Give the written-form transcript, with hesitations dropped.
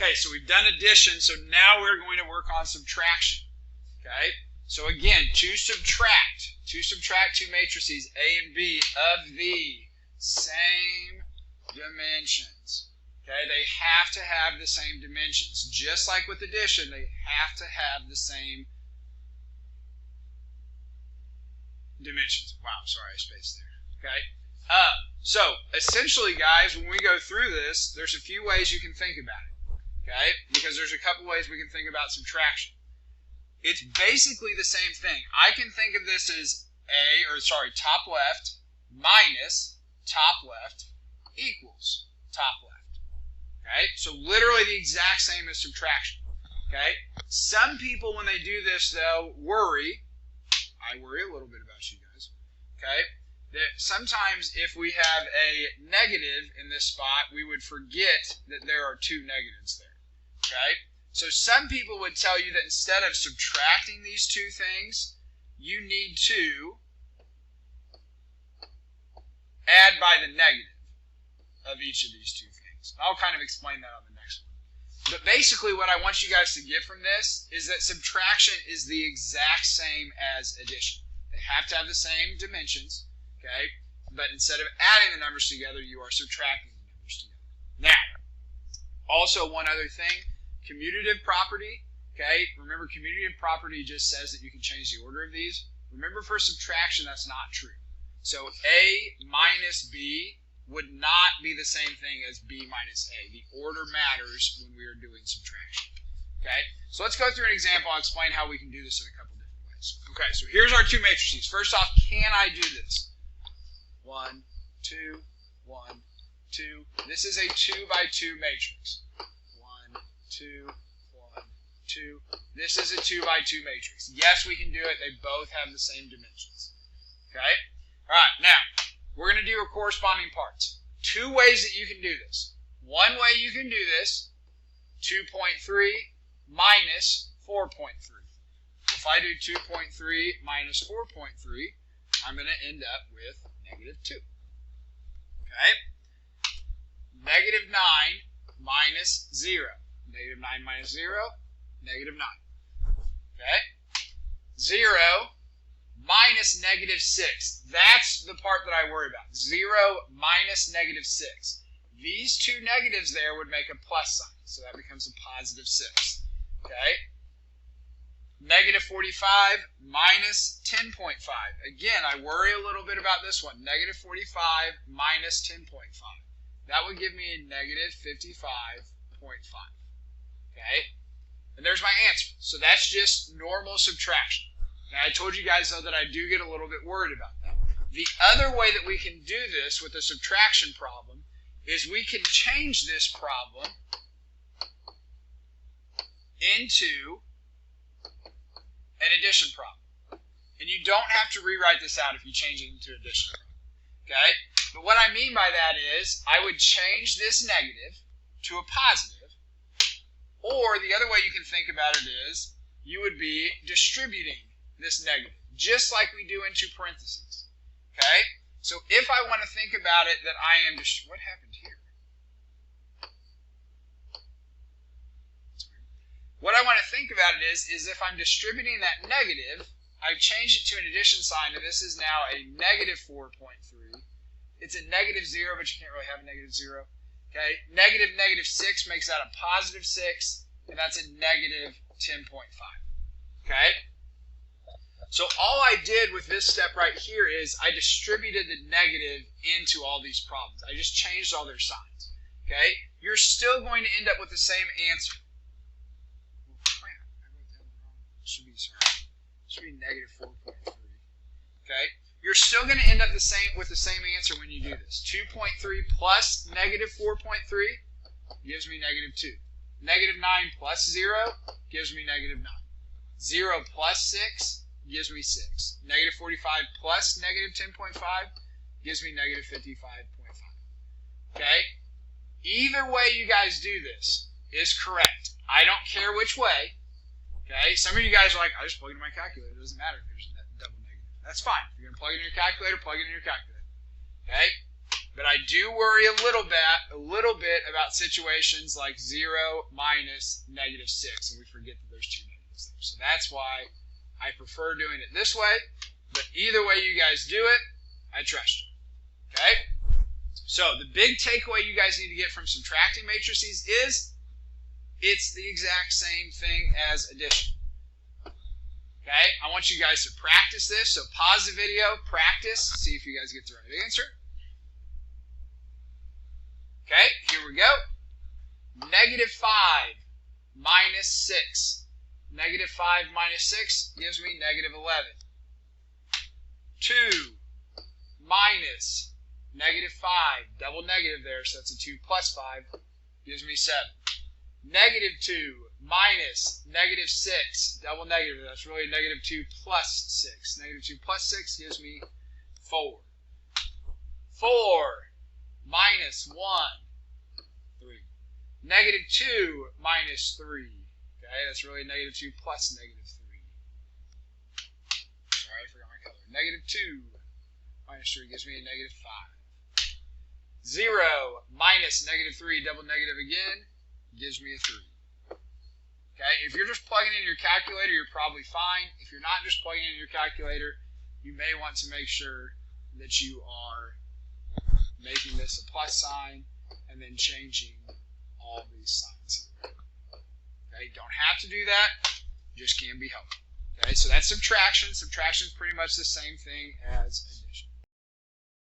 Okay, so we've done addition, so now we're going to work on subtraction. Okay, so again, to subtract two matrices, A and B, of the same dimensions. Okay, they have to have the same dimensions. Just like with addition, they have to have the same dimensions. Wow, sorry, I spaced there. Okay, so essentially, guys, when we go through this, there's a few ways you can think about it. Okay, because there's a couple ways we can think about subtraction. It's basically the same thing. I can think of this as top left minus top left equals top left. Okay, so literally the exact same as subtraction. Okay, some people when they do this though worry. I worry a little bit about you guys. Okay, that sometimes if we have a negative in this spot, we would forget that there are two negatives there. Okay, so some people would tell you that instead of subtracting these two things, you need to add by the negative of each of these two things. I'll kind of explain that on the next one. But basically what I want you guys to get from this is that subtraction is the exact same as addition. They have to have the same dimensions, okay? But instead of adding the numbers together, you are subtracting the numbers together. Now, also one other thing, commutative property, okay? Remember, commutative property just says that you can change the order of these. Remember, for subtraction, that's not true. So A minus B would not be the same thing as B minus A. The order matters when we are doing subtraction. Okay? So let's go through an example. I'll explain how we can do this in a couple different ways. Okay, so here's our two matrices. First off, can I do this? 1, 2, 1, 2. This is a 2 by 2 matrix. 1, 2, 1, 2. This is a 2 by 2 matrix. Yes, we can do it. They both have the same dimensions. Okay? All right, now, we're going to do our corresponding parts. Two ways that you can do this. One way you can do this, 2.3 minus 4.3. If I do 2.3 minus 4.3, I'm going to end up with negative 2. Okay? Negative 9 minus 0. Negative 9 minus 0, negative 9. Okay? 0 minus negative 6. That's the part that I worry about. 0 minus negative 6. These two negatives there would make a plus sign, so that becomes a positive 6. Okay? Negative 45 minus 10.5. Again, I worry a little bit about this one. Negative 45 minus 10.5. That would give me a negative 55.5. Okay? And there's my answer. So that's just normal subtraction. Now, I told you guys, though, that I do get a little bit worried about that. The other way that we can do this with a subtraction problem is we can change this problem into an addition problem. And you don't have to rewrite this out if you change it into addition problem. Okay? But what I mean by that is I would change this negative to a positive, or the other way you can think about it is you would be distributing this negative, just like we do into parentheses. Okay? So if I want to think about it that I am what happened here? What I want to think about it is if I'm distributing that negative, I've changed it to an addition sign, and this is now a negative 4.3. It's a negative 0, but you can't really have a negative 0. Okay? Negative 6 makes that a positive 6, and that's a negative 10.5. Okay? So all I did with this step right here is I distributed the negative into all these problems. I just changed all their signs. Okay? You're still going to end up with the same answer. Oh, crap. I wrote that wrong. Should be negative 4.3. Okay? You're still going to end up with the same answer when you do this. 2.3 plus negative 4.3 gives me negative 2. Negative 9 plus 0 gives me negative 9. 0 plus 6 gives me 6. Negative 45 plus negative 10.5 gives me negative 55.5. Okay? Either way you guys do this is correct. I don't care which way. Okay? Some of you guys are like, I just plug it in my calculator. It doesn't matter if there's a double negative. That's fine. If you're going to plug it in your calculator, plug it in your calculator. Okay? But I do worry a little bit about situations like 0, minus, -6, and we forget that there's two negatives there. So that's why I prefer doing it this way. But either way you guys do it, I trust you. Okay? So the big takeaway you guys need to get from subtracting matrices is it's the exact same thing as addition. Okay? I want you guys to practice this. So pause the video, practice, see if you guys get the right answer. Okay, here we go. -5 minus 6. -5 minus 6 gives me -11. 2 minus -5, double negative there, so that's a 2 plus 5, gives me 7. -2 minus -6, double negative, that's really -2 plus 6. -2 plus 6 gives me 4. 4 minus 1, 3. -2 minus 3. Okay, that's really -2 plus -3. Sorry, I forgot my color. -2 minus 3 gives me a -5. 0 minus -3, double negative again, gives me a 3. Okay, if you're just plugging in your calculator, you're probably fine. If you're not just plugging in your calculator, you may want to make sure that you are making this a plus sign and then changing all these signs. Okay, don't have to do that, just can be helpful. Okay, so that's subtraction. Subtraction is pretty much the same thing as addition.